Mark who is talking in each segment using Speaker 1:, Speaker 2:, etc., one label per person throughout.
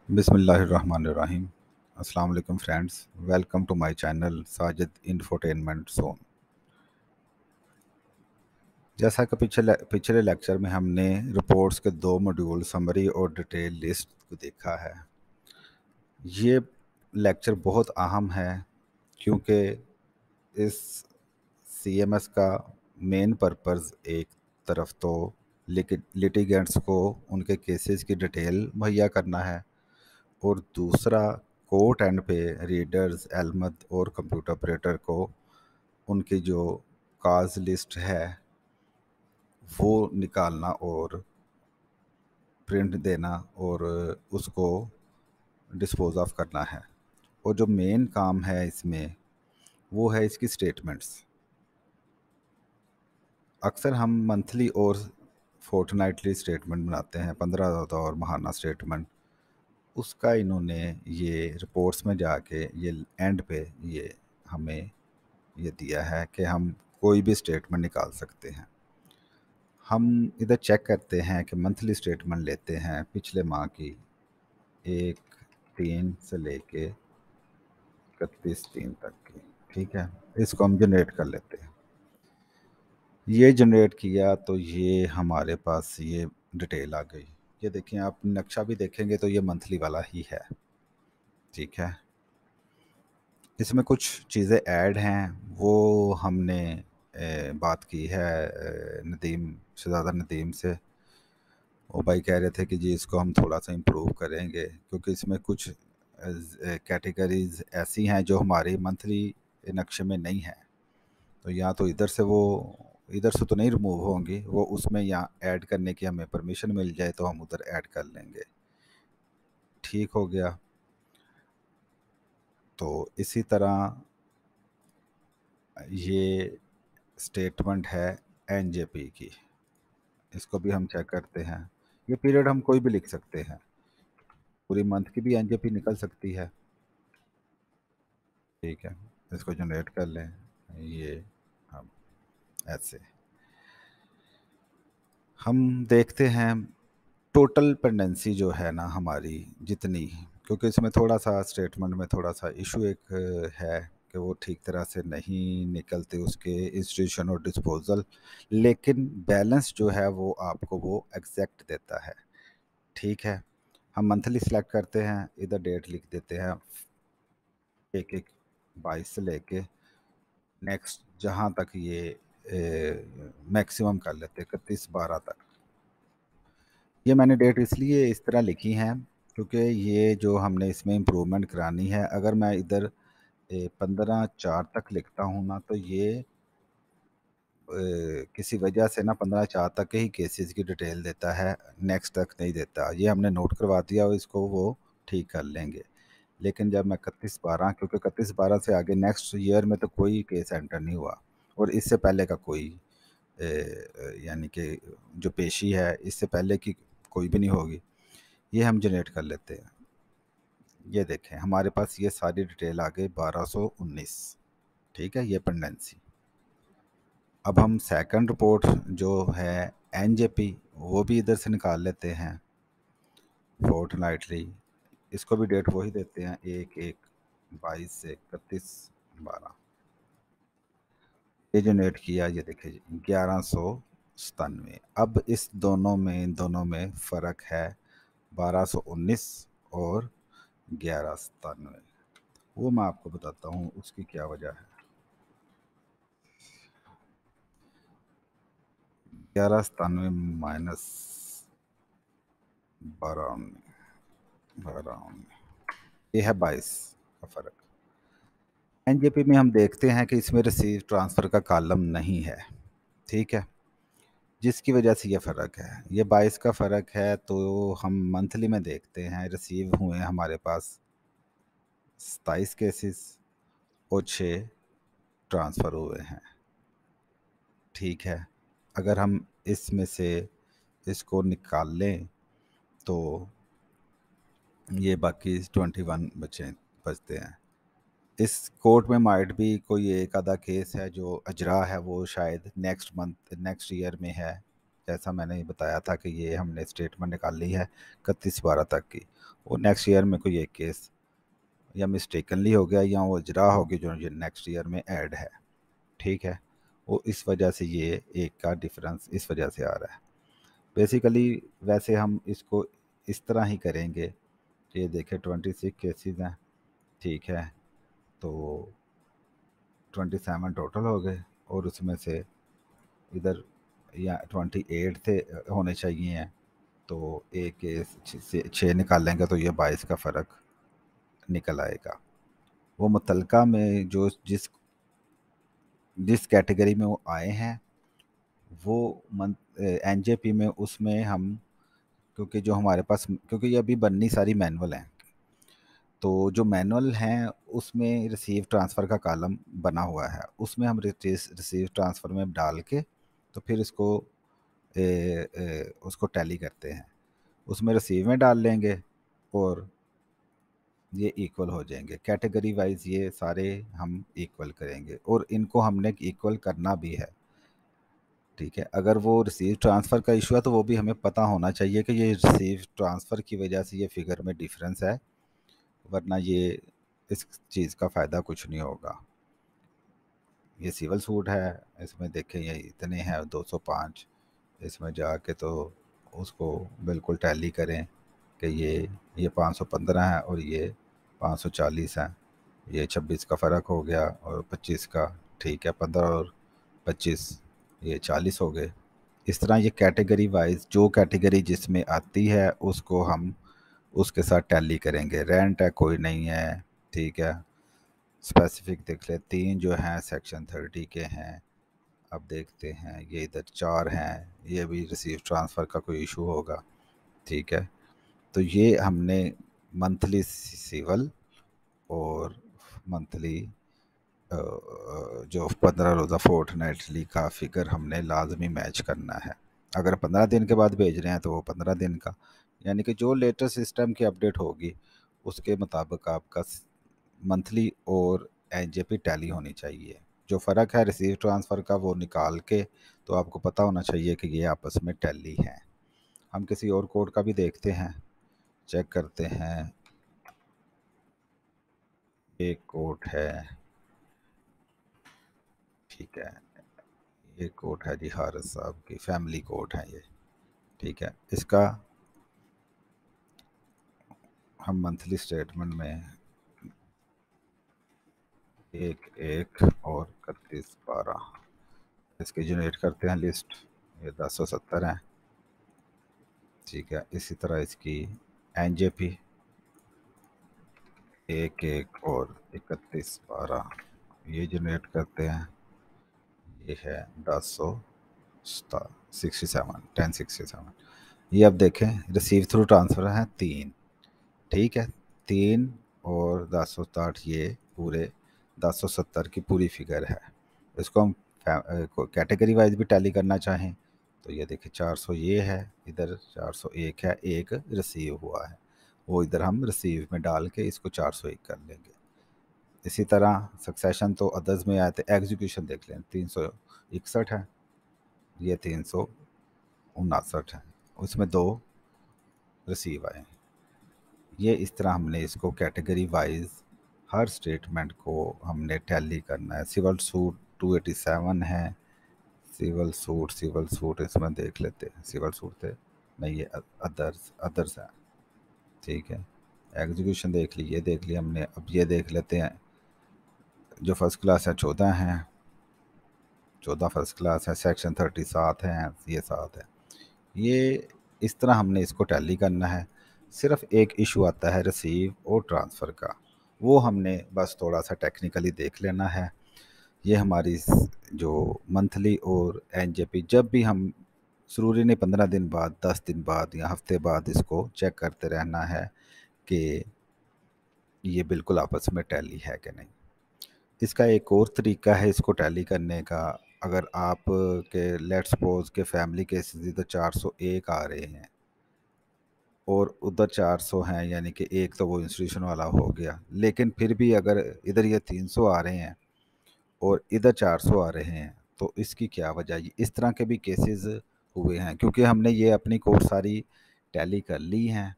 Speaker 1: बिस्मिल्लाहिर्रहमानिर्रहीम। अस्सलाम वालेकुम friends, welcome to my channel Sajid infotainment zone. जैसा कि पिछले लेक्चर में हमने रिपोर्ट्स के दो मॉड्यूल समरी और डिटेल लिस्ट को देखा है। ये लेक्चर बहुत अहम है क्योंकि इस सीएमएस का मेन पर्पस एक तरफ तो लिटिगेंट्स को उनके केसेस की डिटेल मुहैया करना है और दूसरा कोर्ट एंड पे रीडर्स एलमद और कंप्यूटर ऑपरेटर को उनकी जो काज लिस्ट है वो निकालना और प्रिंट देना और उसको डिस्पोज ऑफ करना है। और जो मेन काम है इसमें वो है इसकी स्टेटमेंट्स। अक्सर हम मंथली और फोर्टनाइटली स्टेटमेंट बनाते हैं, 15 और महाना स्टेटमेंट। उसका इन्होंने ये रिपोर्ट्स में जाके ये एंड पे ये हमें ये दिया है कि हम कोई भी स्टेटमेंट निकाल सकते हैं। हम इधर चेक करते हैं कि मंथली स्टेटमेंट लेते हैं पिछले माह की 1/3 से लेके 31/3 तक की। ठीक है, इसको हम जनरेट कर लेते हैं। ये जनरेट किया तो ये हमारे पास ये डिटेल आ गई। ये देखिए, आप नक्शा भी देखेंगे तो ये मंथली वाला ही है। ठीक है, इसमें कुछ चीज़ें ऐड हैं, वो हमने बात की है नदीम शहजादा नदीम से। वो भाई कह रहे थे कि जी इसको हम थोड़ा सा इम्प्रूव करेंगे क्योंकि इसमें कुछ कैटेगरीज ऐसी हैं जो हमारी मंथली नक्शे में नहीं है। तो या तो इधर से तो नहीं रिमूव होंगी वो, उसमें यहाँ ऐड करने की हमें परमिशन मिल जाए तो हम उधर ऐड कर लेंगे। ठीक हो गया। तो इसी तरह ये स्टेटमेंट है एनजेपी की, इसको भी हम चेक करते हैं। ये पीरियड हम कोई भी लिख सकते हैं, पूरी मंथ की भी एनजेपी निकल सकती है। ठीक है, इसको जनरेट कर लें। ये हम ऐसे हम देखते हैं टोटल पेंडेंसी जो है ना हमारी जितनी, क्योंकि इसमें थोड़ा सा स्टेटमेंट में थोड़ा सा इशू एक है कि वो ठीक तरह से नहीं निकलते उसके इंस्टीट्यूशन और डिस्पोजल, लेकिन बैलेंस जो है वो आपको वो एग्जैक्ट देता है। ठीक है, हम मंथली सेलेक्ट करते हैं, इधर डेट लिख देते हैं 1/1/22 से लेके नेक्स्ट जहाँ तक ये मैक्सिमम कर लेते 31/12 तक। ये मैंने डेट इसलिए इस तरह लिखी हैं क्योंकि ये जो हमने इसमें इम्प्रूवमेंट करानी है, अगर मैं इधर 15/4 तक लिखता हूँ ना तो ये किसी वजह से ना 15/4 तक के ही केसेस की डिटेल देता है, नेक्स्ट तक नहीं देता। ये हमने नोट करवा दिया और इसको वो ठीक कर लेंगे। लेकिन जब मैं 31/12, क्योंकि 31/12 से आगे नेक्स्ट ईयर में तो कोई केस एंटर नहीं हुआ और इससे पहले का कोई यानी कि जो पेशी है इससे पहले की कोई भी नहीं होगी। ये हम जनरेट कर लेते हैं। ये देखें हमारे पास ये सारी डिटेल आ गई 1219। ठीक है, ये पेंडेंसी। अब हम सेकंड रिपोर्ट जो है एनजेपी वो भी इधर से निकाल लेते हैं फोर्टनाइटली। इसको भी डेट वही देते हैं 1/1/22 से 31/12। ये जनरेट किया, ये देखिए 1197। अब इन दोनों में फ़र्क है 1219 और 1197। वो मैं आपको बताता हूँ उसकी क्या वजह है। 1197 माइनस 1219 ये है 22 का फ़र्क। एनजेपी में हम देखते हैं कि इसमें रिसीव ट्रांसफ़र का कॉलम नहीं है। ठीक है, जिसकी वजह से ये फ़र्क है, ये 22 का फ़र्क है। तो हम मंथली में देखते हैं रिसीव हुए हमारे पास 27 केसेस और 6 ट्रांसफ़र हुए हैं। ठीक है, अगर हम इसमें से इसको निकाल लें तो ये बाकी 21 बचते हैं। इस कोर्ट में माइट भी कोई एक आधा केस है जो अजरा है, वो शायद नेक्स्ट मंथ नेक्स्ट ईयर में है। जैसा मैंने बताया था कि ये हमने स्टेटमेंट निकाल ली है 31/12 तक की, वो नेक्स्ट ईयर में कोई एक केस या मिस्टेकनली हो गया या वो इजरा होगी जो ये नेक्स्ट ईयर में ऐड है, ठीक है। वो इस वजह से ये एक का डिफरेंस इस वजह से आ रहा है बेसिकली। वैसे हम इसको इस तरह ही करेंगे। ये देखें 26 केसेस हैं, ठीक है, तो 27 टोटल हो गए और उसमें से इधर या 28 थे होने चाहिए हैं, तो एक केस से 6 निकाल लेंगे तो ये 22 का फ़र्क निकल आएगा। वो मुतलका में जो जिस जिस कैटेगरी में वो आए हैं वो एनजेपी में, उसमें हम, क्योंकि जो हमारे पास, क्योंकि ये अभी बननी सारी मैनुअल हैं, तो जो मैनुअल हैं उसमें रिसीव ट्रांसफ़र का कॉलम बना हुआ है, उसमें हम रिसीव ट्रांसफ़र में डाल के तो फिर इसको उसको टैली करते हैं, उसमें रिसीव में डाल लेंगे और ये इक्वल हो जाएंगे। कैटेगरी वाइज ये सारे हम इक्वल करेंगे और इनको हमने इक्वल करना भी है, ठीक है। अगर वो रिसीव ट्रांसफ़र का इशू है तो वो भी हमें पता होना चाहिए कि ये रिसीव ट्रांसफ़र की वजह से ये फिगर में डिफरेंस है, वरना ये इस चीज़ का फ़ायदा कुछ नहीं होगा। ये सिविल सूट है, इसमें देखें ये इतने हैं 205, इसमें जाके तो उसको बिल्कुल टैली करें कि ये 515 है और ये 540 है, ये 26 का फ़र्क हो गया और 25 का, ठीक है, 15 और 25 ये 40 हो गए। इस तरह ये कैटेगरी वाइज जो कैटेगरी जिसमें आती है उसको हम उसके साथ टैली करेंगे। रेंट है कोई नहीं है, ठीक है। स्पेसिफिक देख ले, 3 जो हैं सेक्शन 30 के हैं। अब देखते हैं ये इधर 4 हैं, ये भी रिसीव ट्रांसफ़र का कोई इशू होगा, ठीक है। तो ये हमने मंथली सिविल और मंथली जो 15 रोज़ा फोर्टनाइटली का फिगर हमने लाजमी मैच करना है। अगर 15 दिन के बाद भेज रहे हैं तो वो 15 दिन का, यानी कि जो लेटेस्ट सिस्टम की अपडेट होगी उसके मुताबिक आपका मंथली और एनजेपी टैली होनी चाहिए। जो फ़र्क है रिसीव ट्रांसफ़र का वो निकाल के तो आपको पता होना चाहिए कि ये आपस में टैली हैं। हम किसी और कोड का भी देखते हैं, चेक करते हैं। एक कोड है, ठीक है, ये कोड है जी हारिस साहब की फैमिली कोड है ये, ठीक है। इसका हम मंथली स्टेटमेंट में 1/1 और 31/12 इसकी जनरेट करते हैं लिस्ट। ये 1070 है, ठीक है। इसी तरह इसकी एनजेपी 1/1 और 31/12 ये जनरेट करते हैं। ये है 1067। ये अब देखें रिसीव थ्रू ट्रांसफ़र हैं 3, ठीक है। 3 और 1067 ये पूरे 1070 की पूरी फिगर है। इसको हम कैटेगरी वाइज भी टैली करना चाहें तो ये देखिए 400 ये है, इधर 401 है, एक रिसीव हुआ है, वो इधर हम रिसीव में डाल के इसको 401 कर लेंगे। इसी तरह सक्सेशन तो अदर्स में आए थे, एग्जीक्यूशन देख लें 361 है, ये 359 है, उसमें 2 रिसीव आए। ये इस तरह हमने इसको कैटेगरी वाइज हर स्टेटमेंट को हमने टैली करना है। सिविल सूट 287 है, सिविल सूट इसमें देख लेते हैं, सिविल सूट थे नहीं, ये अदर्स है, ठीक है। एग्जीक्यूशन देख ली, ये देख लिया हमने। अब ये देख लेते हैं जो फर्स्ट क्लास है 14 हैं, 14 फर्स्ट क्लास है, सेक्शन 30 7 हैं, ये 7 है। ये इस तरह हमने इसको टैली करना है। सिर्फ एक इशू आता है रिसीव और ट्रांसफ़र का, वो हमने बस थोड़ा सा टेक्निकली देख लेना है। ये हमारी जो मंथली और एनजेपी जब भी हम, ज़रूरी नहीं 15 दिन बाद, 10 दिन बाद या हफ्ते बाद इसको चेक करते रहना है कि ये बिल्कुल आपस में टैली है कि नहीं। इसका एक और तरीका है इसको टैली करने का। अगर आप के लेट्स सपोज के फैमिली केसेस इधर 401 आ रहे हैं और उधर 400 हैं, यानी कि एक तो वो इंस्टीट्यूशन वाला हो गया, लेकिन फिर भी अगर इधर ये 300 आ रहे हैं और इधर 400 आ रहे हैं तो इसकी क्या वजह। इस तरह के भी केसेस हुए हैं, क्योंकि हमने ये अपनी कोर्स सारी टैली कर ली हैं,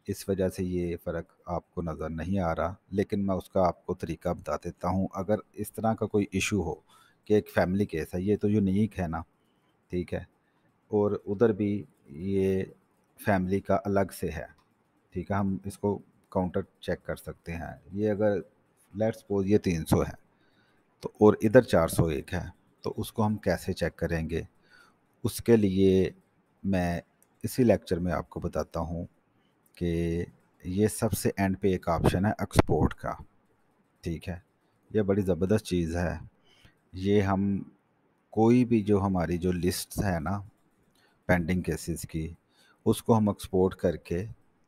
Speaker 1: इस वजह से ये फ़र्क आपको नज़र नहीं आ रहा। लेकिन मैं उसका आपको तरीका बता देता हूँ। अगर इस तरह का कोई इशू हो कि एक फैमिली केस है, ये तो यूनिक है ना, ठीक है, और उधर भी ये फैमिली का अलग से है, ठीक है, हम इसको काउंटर चेक कर सकते हैं। ये अगर लेट्स सपोज ये 300 है, तो और इधर 401 है, तो उसको हम कैसे चेक करेंगे? उसके लिए मैं इसी लेक्चर में आपको बताता हूँ कि ये सबसे एंड पे एक ऑप्शन है एक्सपोर्ट का, ठीक है। ये बड़ी ज़बरदस्त चीज़ है। ये हम कोई भी जो हमारी जो लिस्ट है ना पेंडिंग केसेस की, उसको हम एक्सपोर्ट करके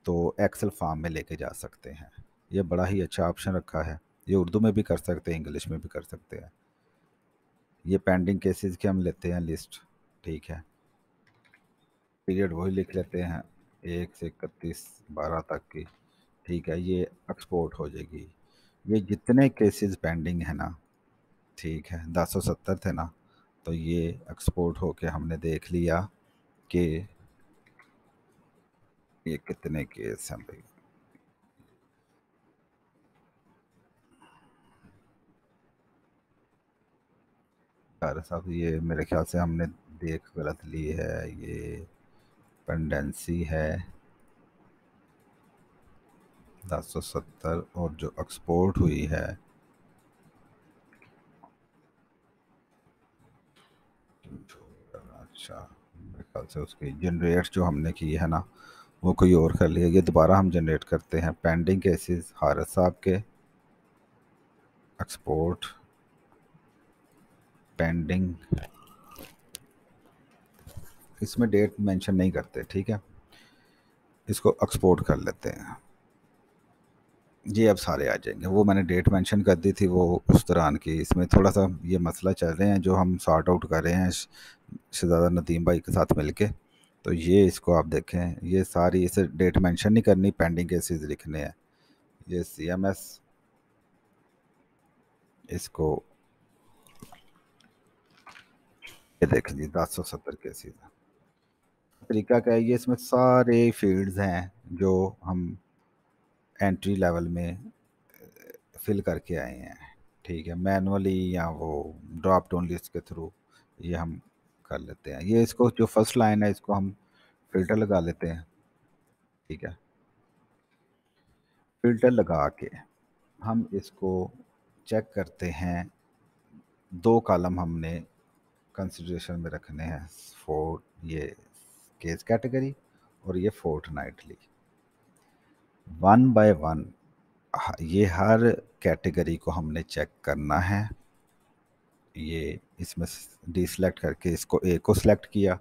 Speaker 1: तो एक्सेल फॉर्म में लेके जा सकते हैं। ये बड़ा ही अच्छा ऑप्शन रखा है। ये उर्दू में भी कर सकते हैं, इंग्लिश में भी कर सकते हैं। ये पेंडिंग केसेस की हम लेते हैं लिस्ट, ठीक है, पीरियड वही लिख लेते हैं 1 से 31 12 तक की, ठीक है, ये एक्सपोर्ट हो जाएगी। ये जितने केसेस पेंडिंग है ना, ठीक है, 1070 थे ना, तो ये एक्सपोर्ट होके हमने देख लिया कि ये कितने केस हैं भाई। यार साहब, ये मेरे ख्याल से हमने देख गलत ली है। ये पेंडेंसी है 1070, और जो एक्सपोर्ट हुई है, अच्छा, मेरे ख्याल से उसकी जनरेट जो हमने की है ना, वो कोई और कर लिया। ये दोबारा हम जनरेट करते हैं पेंडिंग केसेस हारिस साहब के, एक्सपोर्ट पेंडिंग, इसमें डेट मेंशन नहीं करते, ठीक है, इसको एक्सपोर्ट कर लेते हैं। ये अब सारे आ जाएंगे। वो मैंने डेट मेंशन कर दी थी वो उस दौरान की। इसमें थोड़ा सा ये मसला चल रहे हैं जो हम सॉर्ट आउट कर रहे हैं शहजादा नदीम भाई के साथ मिलके। तो ये इसको आप देखें, ये सारी इसे डेट मेंशन नहीं करनी, पेंडिंग केसेस लिखने हैं। ये CMS, इसको ये देख लीजिए 1070 केसेस। तरीका क्या है, ये इसमें सारे फील्ड्स हैं जो हम एंट्री लेवल में फिल करके आए हैं, ठीक है, मैनुअली या वो ड्रॉप डाउन लिस्ट के थ्रू ये हम कर लेते हैं। ये इसको जो फर्स्ट लाइन है इसको हम फिल्टर लगा लेते हैं, ठीक है। फिल्टर लगा के हम इसको चेक करते हैं। दो कॉलम हमने कंसिडरेशन में रखने हैं, फोर ये केस कैटेगरी और ये फोर्टनाइटली, वन बाय वन ये हर कैटेगरी को हमने चेक करना है। ये इसमें डिसलेक्ट करके इसको ए को सिलेक्ट किया,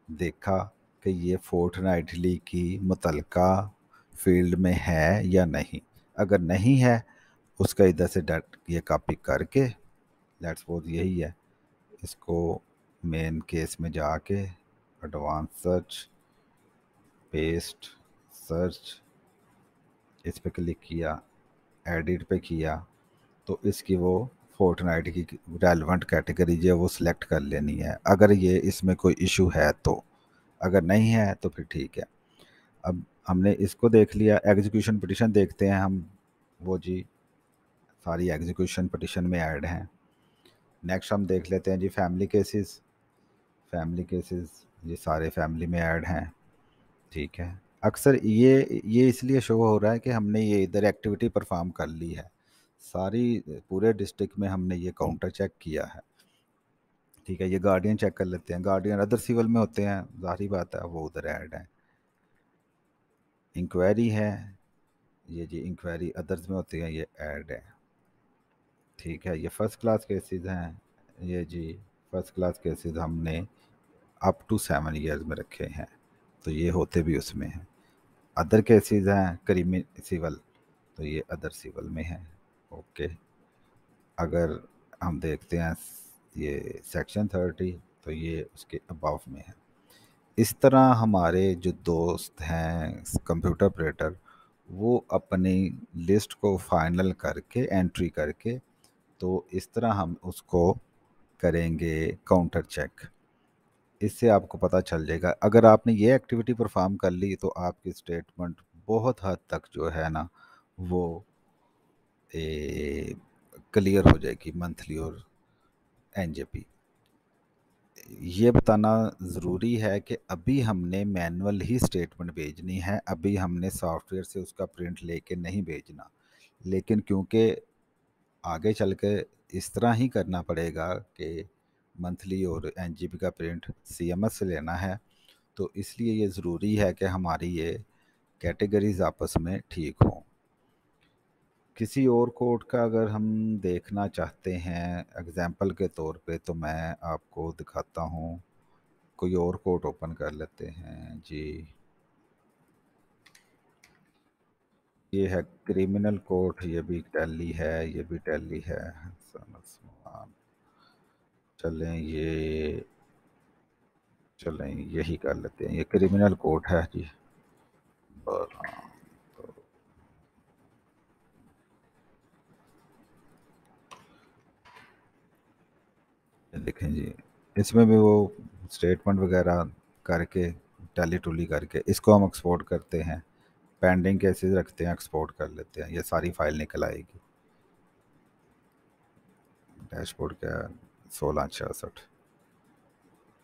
Speaker 1: देखा कि ये फोर्टनाइटली की मुतलका फील्ड में है या नहीं। अगर नहीं है, उसका इधर से डाट ये कॉपी करके, लेट्स सपोज यही है, इसको मेन केस में जाके एडवांस सर्च, पेस्ट सर्च, इस पे क्लिक किया, एडिट पे किया, तो इसकी वो फोर्टनाइट की रेलेवेंट कैटेगरी जो है वो सिलेक्ट कर लेनी है, अगर ये इसमें कोई इशू है तो। अगर नहीं है तो फिर ठीक है। अब हमने इसको देख लिया। एग्जीक्यूशन पिटिशन देखते हैं हम, वो जी सारी एग्जीक्यूशन पिटिशन में ऐड हैं। नेक्स्ट हम देख लेते हैं जी फैमिली केसेस। फैमिली केसेस ये सारे फैमिली में ऐड हैं, ठीक है। अक्सर ये इसलिए शो हो रहा है कि हमने ये इधर एक्टिविटी परफॉर्म कर ली है सारी, पूरे डिस्ट्रिक्ट में हमने ये काउंटर चेक किया है, ठीक है। ये गार्डियन चेक कर लेते हैं। गार्डियन अदर सिविल में होते हैं, जाहिर बात है वो उधर ऐड है। इंक्वायरी है, ये जी इंक्वायरी अदर्स में होती है, ये ऐड है, ठीक है। ये फर्स्ट क्लास केसेस हैं, ये जी फर्स्ट क्लास केसेस हमने अप टू 7 ईयर्स में रखे हैं, तो ये होते भी उसमें हैं। अदर केसेस हैं क्रिमिनल सिविल, तो ये अदर सिविल में है, ओके। अगर हम देखते हैं ये सेक्शन 30, तो ये उसके अबाव में है। इस तरह हमारे जो दोस्त हैं कंप्यूटर ऑपरेटर, वो अपनी लिस्ट को फाइनल करके एंट्री करके, तो इस तरह हम उसको करेंगे काउंटर चेक। इससे आपको पता चल जाएगा। अगर आपने ये एक्टिविटी परफॉर्म कर ली तो आपकी स्टेटमेंट बहुत हद तक जो है ना वो क्लियर हो जाएगी, मंथली और एनजेपी। ये बताना ज़रूरी है कि अभी हमने मैनुअल ही स्टेटमेंट भेजनी है, अभी हमने सॉफ्टवेयर से उसका प्रिंट लेके नहीं भेजना। लेकिन क्योंकि आगे चल के इस तरह ही करना पड़ेगा कि मंथली और एनजीबी का प्रिंट सीएमएस से लेना है, तो इसलिए ये ज़रूरी है कि हमारी ये कैटेगरीज आपस में ठीक हों। किसी और कोड का अगर हम देखना चाहते हैं एग्जाम्पल के तौर पे, तो मैं आपको दिखाता हूँ। कोई और कोड ओपन कर लेते हैं जी। ये है क्रिमिनल कोड, ये भी टैली है, ये भी टैली है। चलें ये चलें यही कर लेते हैं, ये क्रिमिनल कोड है जी। और हाँ, ये देखें जी, इसमें भी वो स्टेटमेंट वगैरह करके टैली टूली करके इसको हम एक्सपोर्ट करते हैं, पेंडिंग केसेस रखते हैं, एक्सपोर्ट कर लेते हैं, ये सारी फाइल निकल आएगी। डैशबोर्ड का 1666।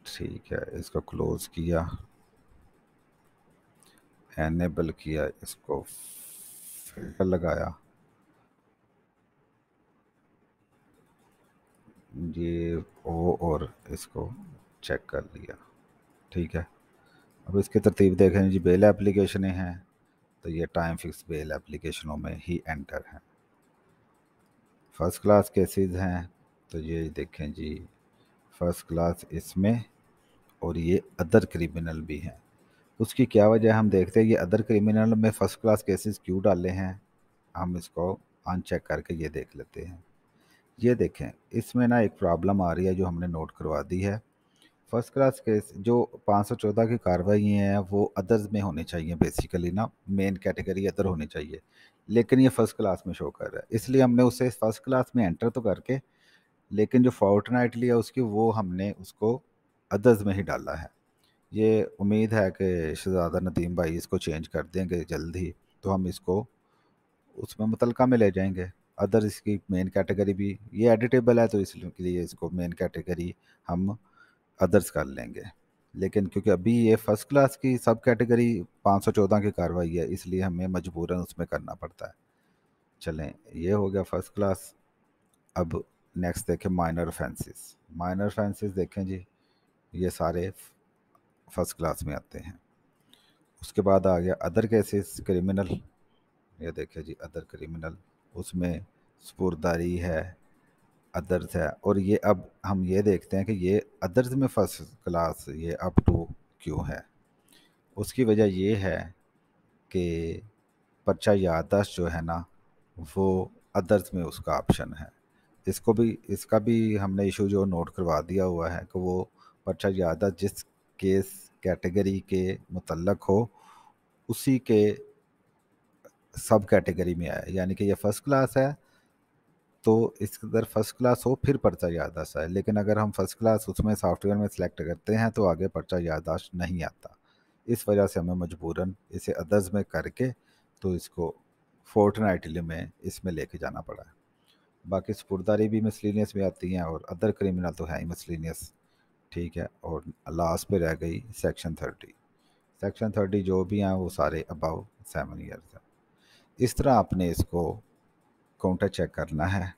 Speaker 1: ठीक है, इसको क्लोज किया, एनेबल किया, इसको फिल्टर लगाया, ये ओ और इसको चेक कर लिया। ठीक है, अब इसकी तरतीब देखें जी। बेल एप्लीकेशनें हैं तो ये टाइम फिक्स बेल एप्लीकेशनों में ही एंटर हैं। फर्स्ट क्लास केसेस हैं तो ये देखें जी, फर्स्ट क्लास इसमें, और ये अदर क्रिमिनल भी हैं। उसकी क्या वजह है हम देखते हैं, ये अदर क्रिमिनल में फ़र्स्ट क्लास केसेस क्यों डाले हैं, हम इसको अनचेक करके ये देख लेते हैं। ये देखें, इसमें ना एक प्रॉब्लम आ रही है जो हमने नोट करवा दी है। फर्स्ट क्लास केस जो 514 की कार्रवाई हैं वो अदर्स में होनी चाहिए, बेसिकली ना मेन कैटेगरी अदर होनी चाहिए, लेकिन ये फर्स्ट क्लास में शो कर रहा है, इसलिए हमने उसे फर्स्ट क्लास में एंटर तो करके, लेकिन जो फोर्टनाइटली है उसकी वो हमने उसको अदर्स में ही डाला है। ये उम्मीद है कि शहजादा नदीम भाई इसको चेंज कर देंगे जल्द ही, तो हम इसको उसमें मुतलका में ले जाएंगे। अदर इसकी मेन कैटेगरी भी ये एडिटेबल है तो इसलिए इसको मेन कैटेगरी हम अदर्स कर लेंगे। लेकिन क्योंकि अभी ये फर्स्ट क्लास की सब कैटेगरी 514 की कार्रवाई है, इसलिए हमें मजबूरन उसमें करना पड़ता है। चलें, ये हो गया फर्स्ट क्लास। अब नेक्स्ट देखें माइनर ऑफेंसेस। माइनर ऑफेंसेस देखें जी, ये सारे फर्स्ट क्लास में आते हैं। उसके बाद आ गया अदर केसेस क्रिमिनल, ये देखिए जी अदर क्रिमिनल, उसमें स्पुरदारी है, अदर्स है, और ये अब हम ये देखते हैं कि ये अदर्स में फर्स्ट क्लास ये अप टू क्यों है। उसकी वजह ये है कि पर्चा याददाश्त जो है ना वो अदर्स में उसका ऑप्शन है। इसको भी इसका भी हमने इशू जो नोट करवा दिया हुआ है कि वो पर्चा याददाश्त जिस केस कैटेगरी के मुतल्लक हो उसी के सब कैटेगरी में आए, यानी कि ये फर्स्ट क्लास है तो इसके अंदर फर्स्ट क्लास हो फिर पर्चा याददाश्त आए, लेकिन अगर हम फर्स्ट क्लास उसमें सॉफ्टवेयर में सेलेक्ट करते हैं तो आगे पर्चा याददाश्त नहीं आता। इस वजह से हमें मजबूरन इसे अदर्स में करके तो इसको फोर्टनाइटली में इसमें लेके जाना पड़ा है। बाकी स्पुर्दारी भी मिसलिनियस में आती हैं और अदर क्रिमिनल तो है ही मिसलिनियस। ठीक है, और लास्ट पे रह गई सेक्शन 30। सेक्शन 30 जो भी हैं वो सारे अबव 7 ईयर्स हैं। इस तरह आपने इसको काउंटर चेक करना है।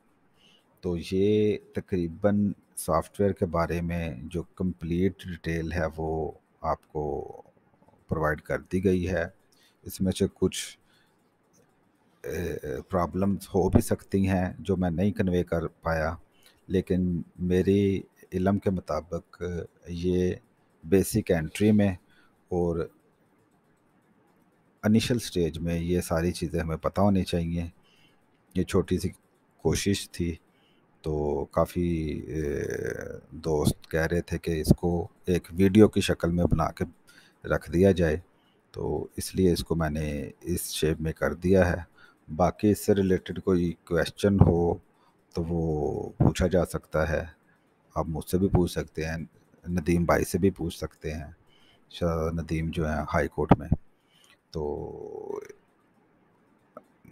Speaker 1: तो ये तकरीबन सॉफ्टवेयर के बारे में जो कंप्लीट डिटेल है वो आपको प्रोवाइड कर दी गई है। इसमें से कुछ प्रॉब्लम्स हो भी सकती हैं जो मैं नहीं कन्वे कर पाया, लेकिन मेरी इल्म के मुताबिक ये बेसिक एंट्री में और इनिशियल स्टेज में ये सारी चीज़ें हमें पता होनी चाहिए। ये छोटी सी कोशिश थी, तो काफ़ी दोस्त कह रहे थे कि इसको एक वीडियो की शक्ल में बना के रख दिया जाए, तो इसलिए इसको मैंने इस शेप में कर दिया है। बाकी इससे रिलेटेड कोई क्वेश्चन हो तो वो पूछा जा सकता है, आप मुझसे भी पूछ सकते हैं नदीम भाई से भी पूछ सकते हैं, नदीम जो है हाई कोर्ट में। तो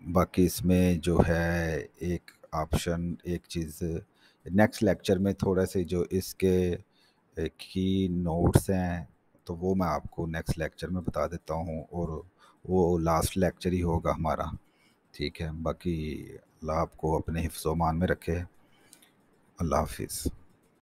Speaker 1: बाकी इसमें जो है एक ऑप्शन, एक चीज़ नेक्स्ट लेक्चर में थोड़ा से जो इसके की नोट्स हैं तो वो मैं आपको नेक्स्ट लेक्चर में बता देता हूँ, और वो लास्ट लेक्चर ही होगा हमारा। ठीक है, बाकी अल्लाह आपको अपने हिफ्ज़-ओ-मान में रखे। अल्लाह हाफिज़।